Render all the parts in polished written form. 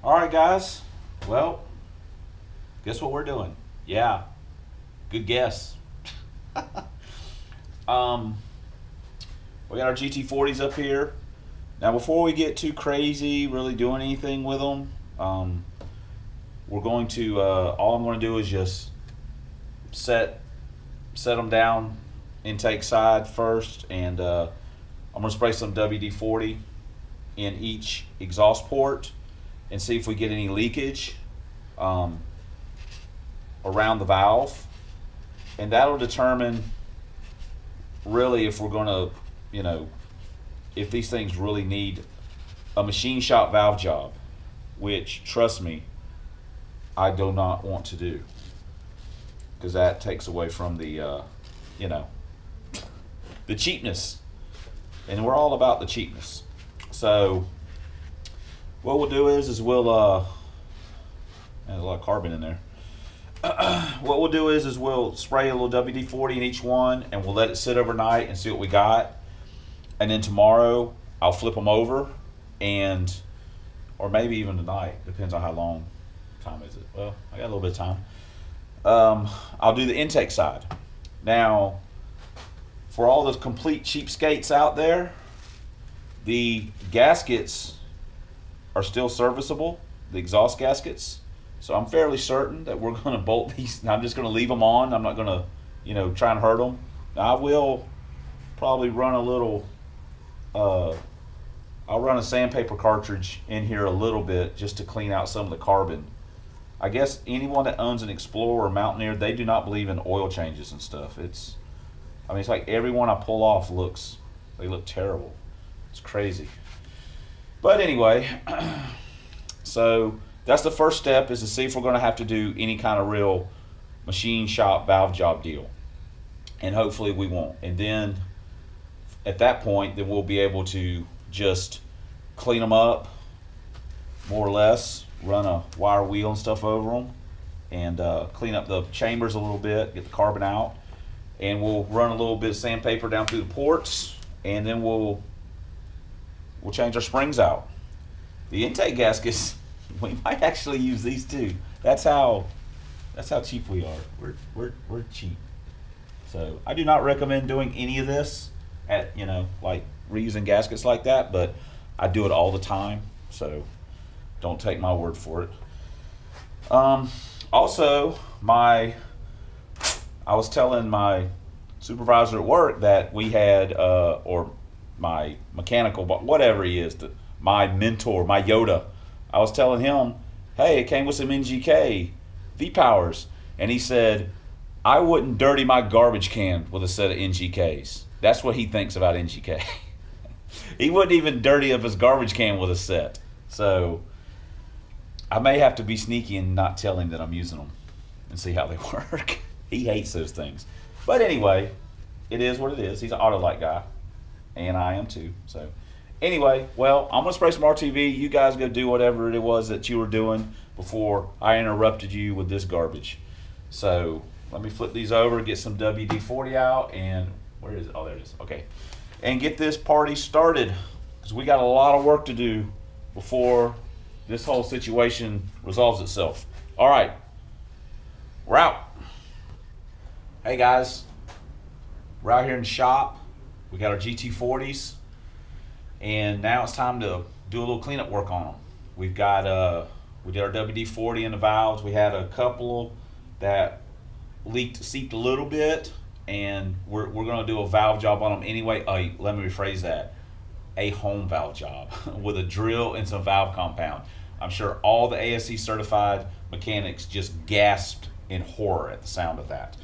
All right, guys. Well, guess what we're doing? Yeah, good guess. um, we got our GT40s up here. Now, before we get too crazy, really doing anything with them, we're going to. All I'm going to do is just set them down, intake side first, and I'm going to spray some WD-40 in each exhaust port and see if we get any leakage around the valve, and that'll determine really if we're going to, if these things really need a machine shop valve job, which, trust me, I do not want to do, because that takes away from the the cheapness, and we're all about the cheapness. So what we'll do is we'll there's a lot of carbon in there. What we'll do is we'll spray a little WD-40 in each one, and we'll let it sit overnight and see what we got. And then tomorrow I'll flip them over, or maybe even tonight, depends on how long time is it. Well, I got a little bit of time. I'll do the intake side. Now, for all those complete cheapskates out there, the gaskets are still serviceable, the exhaust gaskets. So I'm fairly certain that we're going to bolt these. I'm just going to leave them on. I'm not going to, try and hurt them. Now, I will probably run a little, I'll run a sandpaper cartridge in here a little bit just to clean out some of the carbon. I guess anyone that owns an Explorer or Mountaineer, they do not believe in oil changes and stuff. It's like every one I pull off they look terrible. It's crazy. But anyway, so that's the first step, is to see if we're going to have to do any kind of real machine shop valve job deal. And hopefully we won't. And then at that point, then we'll be able to just clean them up, more or less, run a wire wheel and stuff over them, and clean up the chambers a little bit, get the carbon out. And we'll run a little bit of sandpaper down through the ports, and then we'll change our springs out. The intake gaskets, we might actually use these too. That's how cheap we are. We're cheap. So I do not recommend doing any of this at like reusing gaskets like that, but I do it all the time. So don't take my word for it. Also, I was telling my supervisor at work that we had, or my mechanical, whatever he is, my mentor, my Yoda, I was telling him, hey, it came with some NGK V-Powers. And he said, I wouldn't dirty my garbage can with a set of NGKs. That's what he thinks about NGK. He wouldn't even dirty up his garbage can with a set. So I may have to be sneaky and not tell him that I'm using them and see how they work. He hates those things. But anyway, it is what it is. He's an Autolite guy, and I am too. So anyway, well, I'm going to spray some RTV. You guys go do whatever it was that you were doing before I interrupted you with this garbage. So let me flip these over, get some WD-40 out, and where is it? Oh, there it is. Okay. And get this party started, because we got a lot of work to do before this whole situation resolves itself. All right. We're out. Hey guys, we're out here in the shop. We got our GT40s, and now it's time to do a little cleanup work on them. We've got we did our WD-40 in the valves. We had a couple that seeped a little bit, and we're going to do a valve job on them anyway. Let me rephrase that. A home valve job with a drill and some valve compound. I'm sure all the ASC certified mechanics just gasped in horror at the sound of that.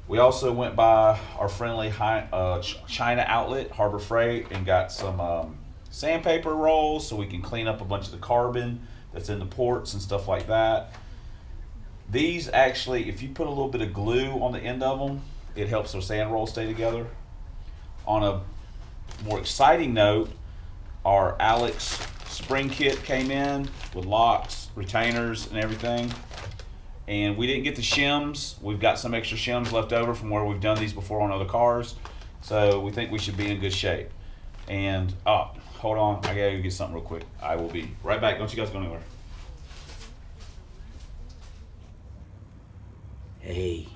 We also went by our friendly China outlet, Harbor Freight, and got some sandpaper rolls so we can clean up a bunch of the carbon that's in the ports and stuff like that. These actually, if you put a little bit of glue on the end of them, it helps their sand rolls stay together. On a more exciting note, our Alex spring kit came in with locks, retainers, and everything. And we didn't get the shims. We've got some extra shims left over from where we've done these before on other cars. So we think we should be in good shape. And hold on, I gotta go get something real quick. I will be right back. Don't you guys go anywhere. Hey,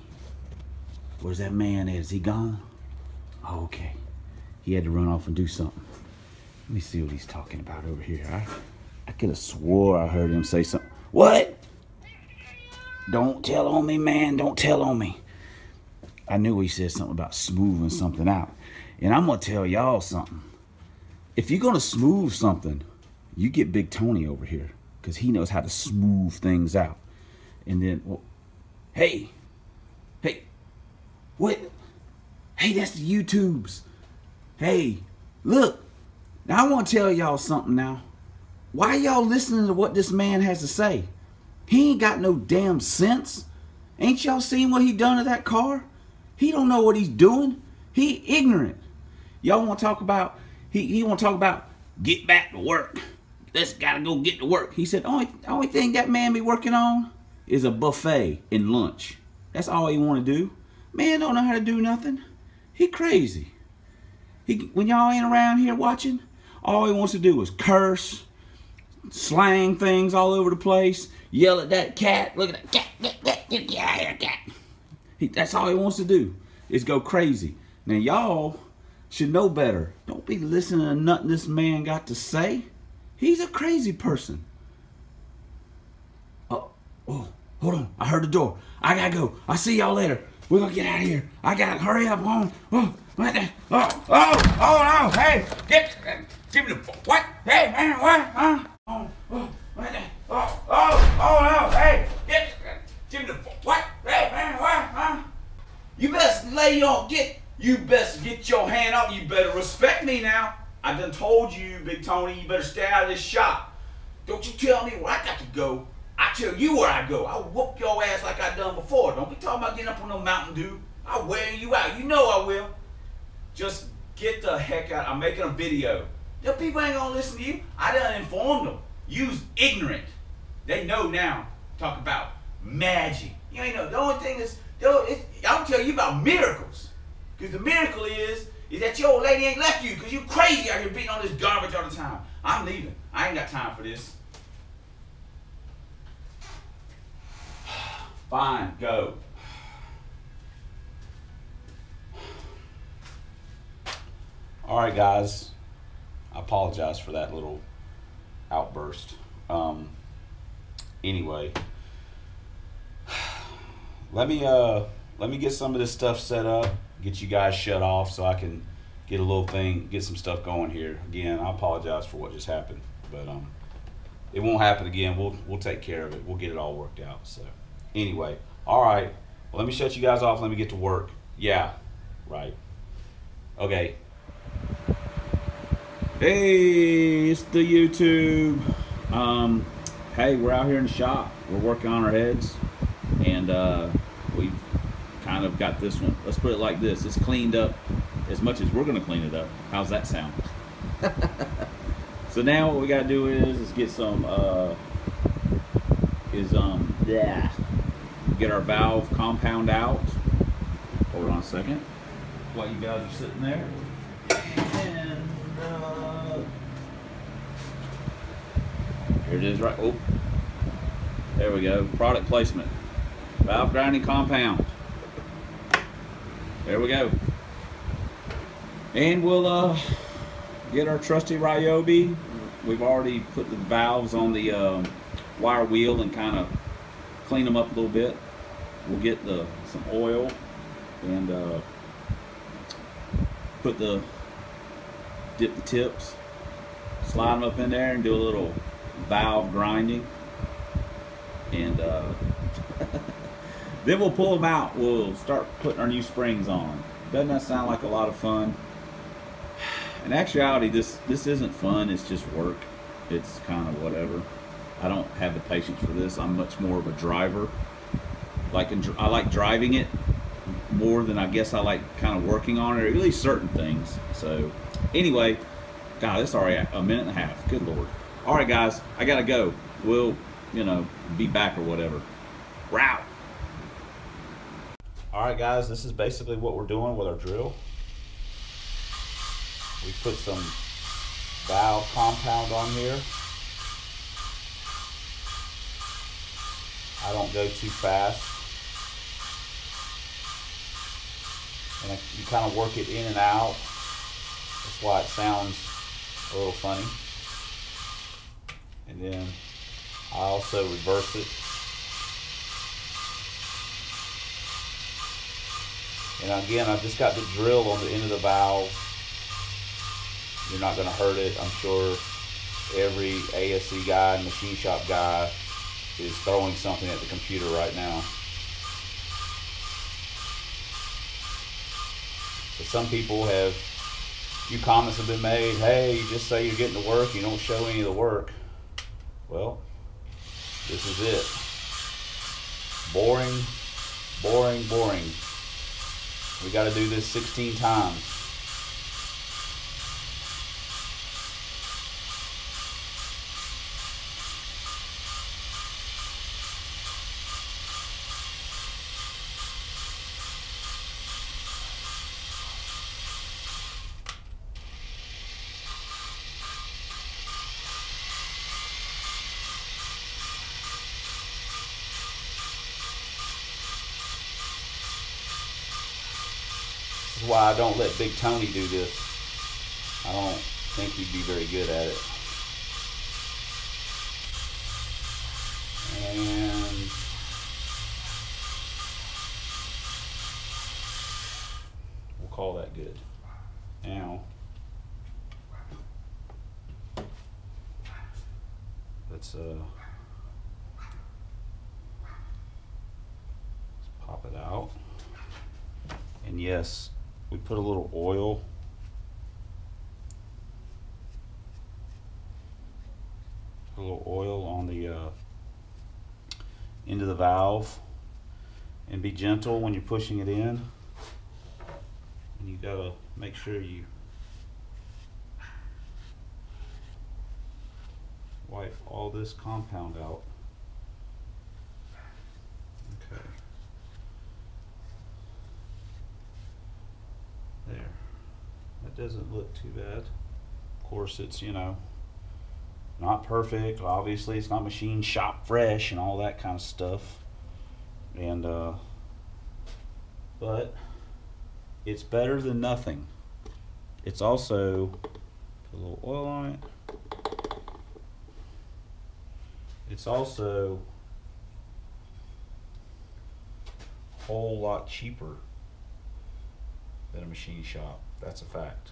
where's that man at? Is he gone? Oh, okay. He had to run off and do something. Let me see what he's talking about over here. I could have swore I heard him say something. What? Don't tell on me, man. Don't tell on me. I knew he said something about smoothing something out. And I'm going to tell y'all something. If you're going to smooth something, you get Big Tony over here, because he knows how to smooth things out. And then, well, hey, what? Hey, that's the YouTubes. Hey, look. Now, I want to tell y'all something now. Why y'all listening to what this man has to say? He ain't got no damn sense. Ain't y'all seen what he done to that car? He don't know what he's doing. He ignorant. Y'all want to talk about, he want to talk about, get back to work. Let's gotta go get to work. He said, only thing that man be working on is a buffet and lunch. That's all he want to do. Man don't know how to do nothing. He crazy. When y'all ain't around here watching, all he wants to do is curse, slang things all over the place, yell at that cat. Look at that cat. Get out of here, cat. That's all he wants to do is go crazy. Now y'all should know better. Don't be listening to nothing this man got to say. He's a crazy person. Oh, hold on. I heard the door. I gotta go. I'll see y'all later. We're gonna get out of here. I gotta hurry up on. Oh, no. Hey, give me the, what? Hey, man, what? Huh? Oh, no. Hey, give me the, what? Hey, man, what? Huh? You best you best get your hand up. You better respect me now. I done told you, Big Tony, you better stay out of this shop. Don't you tell me where I got to go. I tell you where I go. I'll whoop your ass like I done before. Don't be talking about getting up on no Mountain Dew. I'll wear you out. You know I will. Just get the heck out. I'm making a video. Them people ain't gonna listen to you. I done informed them. You's ignorant. They know now. Talk about magic. You ain't know. The only thing is, I'm tell you about miracles. Because the miracle is that your old lady ain't left you because you crazy out here beating on this garbage all the time. I'm leaving. I ain't got time for this. Fine, go. All right, guys. I apologize for that little outburst. Anyway, let me get some of this stuff set up, get you guys shut off so I can get a little thing, get some stuff going here. Again, I apologize for what just happened, but it won't happen again. We'll take care of it. We'll get it all worked out. So anyway, all right. Well, let me shut you guys off. Let me get to work. Yeah, right. Okay. Hey, it's the YouTube. Hey, we're out here in the shop. We're working on our heads, and we've kind of got this one. Let's put it like this. It's cleaned up as much as we're going to clean it up. How's that sound? So now what we got to do is get some, get our valve compound out. Hold on a second. While you guys are sitting there. And, here it is, right? Oh, there we go. Product placement. Valve grinding compound. There we go. And we'll get our trusty Ryobi. We've already put the valves on the wire wheel and kind of clean them up a little bit. We'll get some oil and dip the tips, slide them up in there and do a little valve grinding, and then we'll pull them out. We'll start putting our new springs on. Doesn't that sound like a lot of fun? In actuality, this isn't fun. It's just work. It's kind of whatever. I don't have the patience for this. I'm much more of a driver. I like driving it more than I guess I like kind of working on it, or at least certain things. So anyway, God, it's already a minute and a half. Good Lord. All right, guys, I gotta go. We'll, be back or whatever. Route. All right, guys, this is basically what we're doing with our drill. We put some valve compound on here. I don't go too fast. And you kind of work it in and out. That's why it sounds a little funny. And then I also reverse it. And again, I've just got the drill on the end of the valve. You're not going to hurt it. I'm sure every ASC guy and machine shop guy is throwing something at the computer right now. But some people have, a few comments have been made, hey, you just say you're getting to work, you don't show any of the work. Well, this is it. Boring, boring, boring. We got to do this 16 times. This is why I don't let Big Tony do this. I don't think he'd be very good at it. And we'll call that good. Now, let's pop it out. And yes, we put a little oil. A little oil on the end of the valve. And be gentle when you're pushing it in. And you gotta make sure you wipe all this compound out. Okay. There. That doesn't look too bad. Of course, it's, you know, not perfect. Obviously, it's not machine shop fresh and all that kind of stuff. And but it's better than nothing. It's also, put a little oil on it. It's also a whole lot cheaper than a machine shop. That's a fact.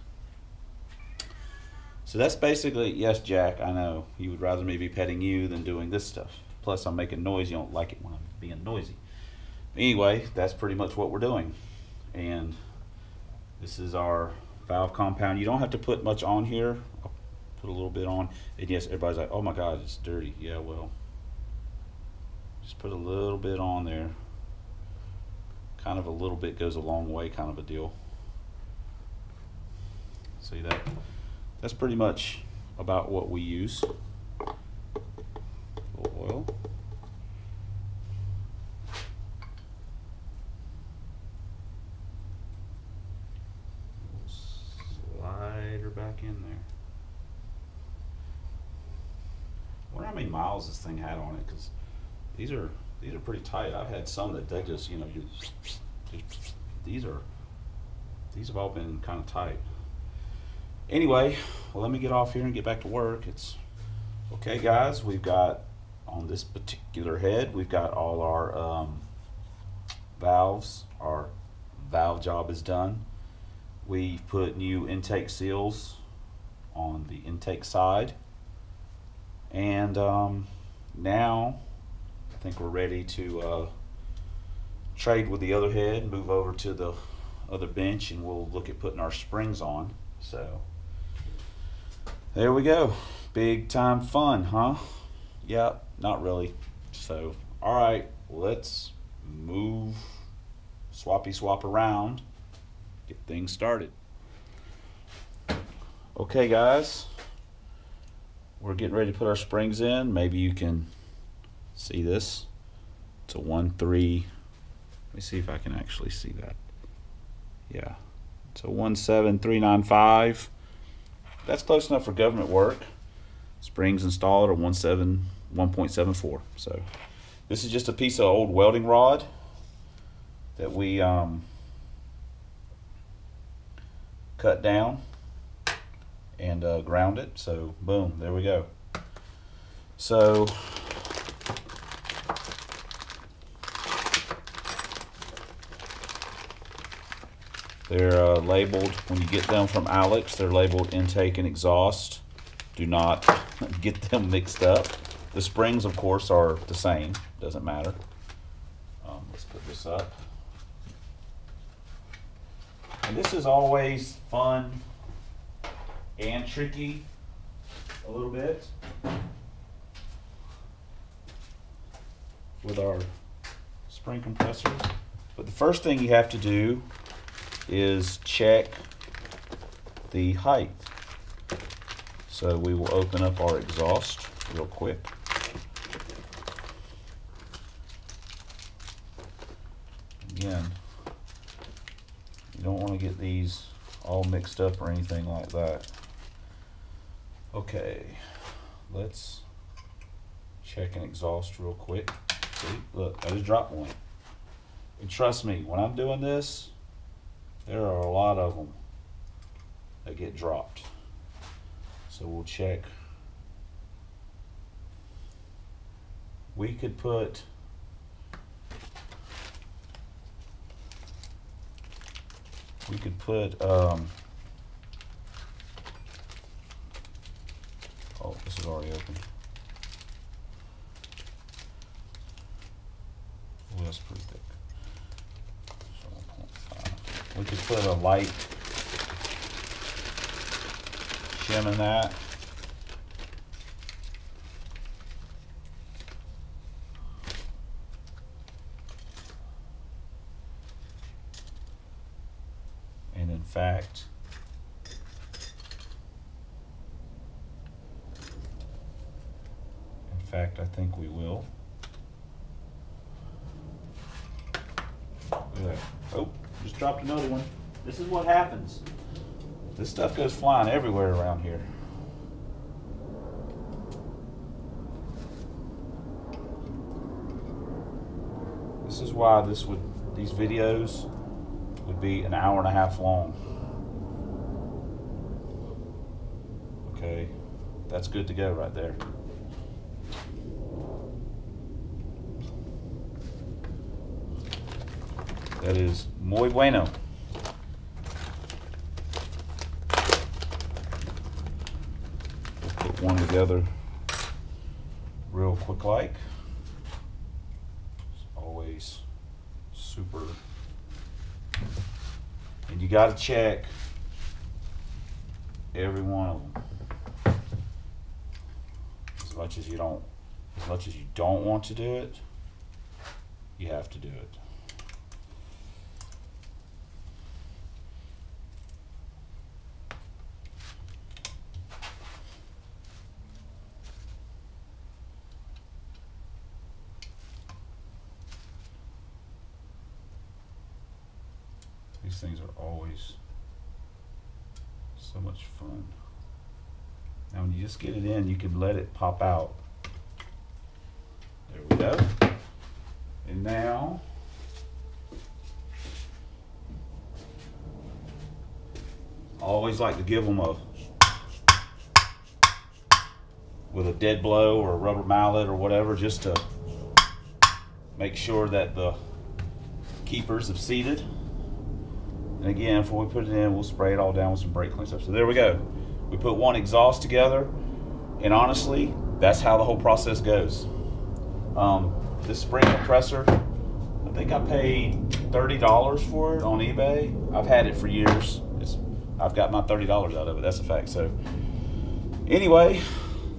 So that's basically, yes, Jack, I know you would rather me be petting you than doing this stuff. Plus, I'm making noise. You don't like it when I'm being noisy. Anyway, that's pretty much what we're doing. And this is our valve compound. You don't have to put much on here. I'll put a little bit on. And yes, everybody's like, oh my God, it's dirty. Yeah, well, just put a little bit on there. Kind of a little bit goes a long way kind of a deal. See that? That's pretty much about what we use. A little oil. Slide her back in there. I wonder how many miles this thing had on it, because these are pretty tight. I've had some that they just, you know, these have all been kind of tight. Anyway, well, let me get off here and get back to work. It's okay, guys. We've got on this particular head, we've got all our valves. Our valve job is done. We've put new intake seals on the intake side, and now I think we're ready to trade with the other head, move over to the other bench, and we'll look at putting our springs on. So there we go. Big time fun, huh? Yeah, not really. So, all right, let's move, swap around, get things started. Okay, guys, we're getting ready to put our springs in. Maybe you can see this. It's a 1-3. Let me see if I can actually see that. Yeah, it's a 17395. That's close enough for government work. Springs installed are 1.74. So this is just a piece of old welding rod that we cut down and ground it. So boom, there we go. So they're labeled, when you get them from Alex, they're labeled intake and exhaust. Do not get them mixed up. The springs, of course, are the same. Doesn't matter. Let's put this up. And this is always fun and tricky a little bit with our spring compressors. But the first thing you have to do is check the height. So we will open up our exhaust real quick. Again, you don't want to get these all mixed up or anything like that. Okay, let's check an exhaust real quick. See, look, I just dropped one. And trust me, when I'm doing this, there are a lot of them that get dropped. So we'll check. We could put oh, this is already open. Oh, that's pretty thick. So 1.5. We could put a light shim in that. And in fact, I think we will. Look at that. Oh, just dropped another one. This is what happens. This stuff goes flying everywhere around here. This is why these videos would be an hour and a half long. Okay, that's good to go right there. That is muy bueno. We'll put one together real quick like. It's always super. And you got to check every one of them. As much as you don't want to do it, you have to do it. These things are always so much fun. Now when you just get it in, you can let it pop out. There we go. And now, I always like to give them with a dead blow or a rubber mallet or whatever, just to make sure that the keepers have seated. And again, before we put it in, we'll spray it all down with some brake clean stuff. So there we go. We put one exhaust together, and honestly, that's how the whole process goes. This spring compressor, I think I paid $30 for it on eBay. I've had it for years. I've got my $30 out of it, that's a fact. So anyway,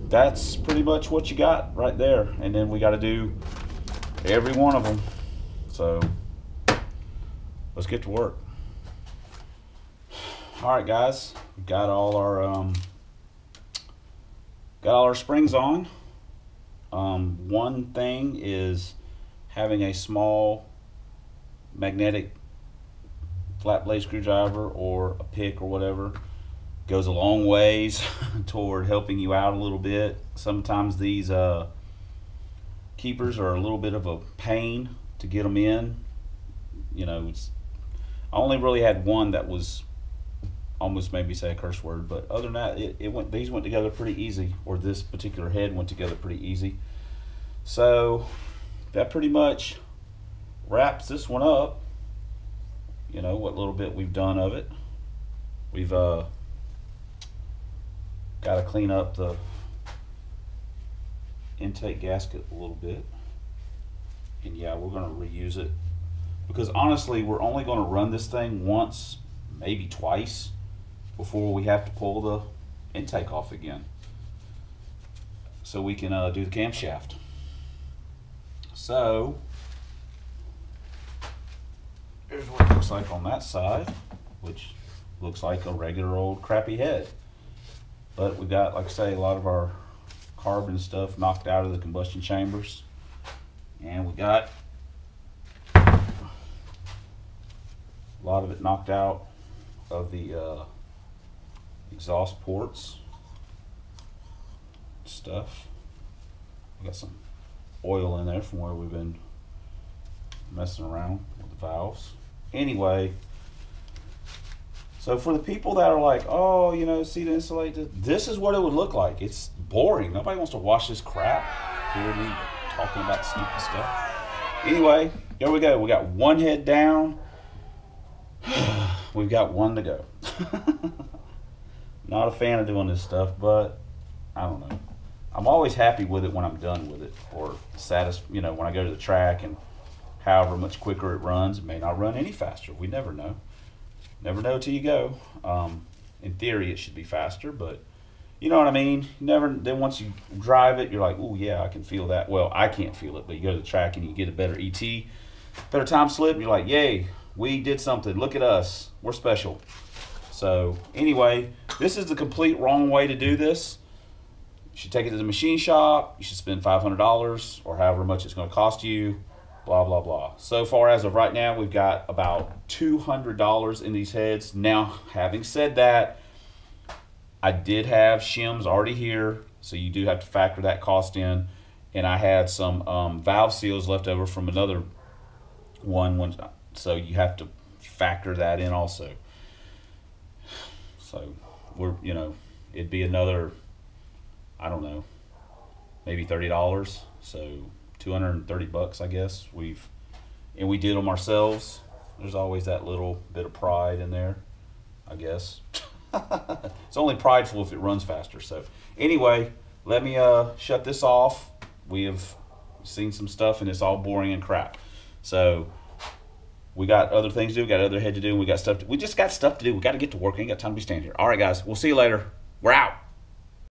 that's pretty much what you got right there. And then we got to do every one of them. So let's get to work. All right, guys, we've got all our springs on. One thing is having a small magnetic flat blade screwdriver or a pick or whatever goes a long ways toward helping you out a little bit. Sometimes these keepers are a little bit of a pain to get them in. You know, I only really had one that was almost made me say a curse word, but other than that, these went together pretty easy, or this particular head went together pretty easy. So that pretty much wraps this one up. You know, what little bit we've done of it. We've got to clean up the intake gasket a little bit. And yeah, we're going to reuse it. Because honestly, we're only going to run this thing once, maybe twice, before we have to pull the intake off again. So we can do the camshaft. So, here's what it looks like on that side, which looks like a regular old crappy head. But we got, like I say, a lot of our carbon stuff knocked out of the combustion chambers. And we got a lot of it knocked out of the exhaust ports stuff. We got some oil in there from where we've been messing around with the valves. Anyway, so for the people that are like, oh, you know, see to insulate this is what it would look like. It's boring. Nobody wants to wash this crap. Hear me talking about stupid stuff. Anyway, here we go. We got one head down. We've got one to go. Not a fan of doing this stuff, but I don't know. I'm always happy with it when I'm done with it, or you know, when I go to the track and however much quicker it runs. It may not run any faster. We never know. Never know till you go. In theory, it should be faster, but you know what I mean? Then once you drive it, you're like, oh yeah, I can feel that. Well, I can't feel it, but you go to the track and you get a better ET, better time slip, and you're like, yay, we did something. Look at us. We're special. So anyway, this is the complete wrong way to do this. You should take it to the machine shop. You should spend $500 or however much it's going to cost you. Blah, blah, blah. So far as of right now, we've got about $200 in these heads. Now, having said that, I did have shims already here, so you do have to factor that cost in. And I had some valve seals left over from another one, so you have to factor that in also. So you know, it'd be another, I don't know, maybe $30. So 230 bucks, I guess. We did them ourselves. There's always that little bit of pride in there, I guess. It's only prideful if it runs faster. So anyway, let me shut this off. We have seen some stuff and it's all boring and crap. So we got other things to do. We got other head to do. We just got stuff to do. We got to get to work. We ain't got time to be standing here. All right, guys. We'll see you later. We're out.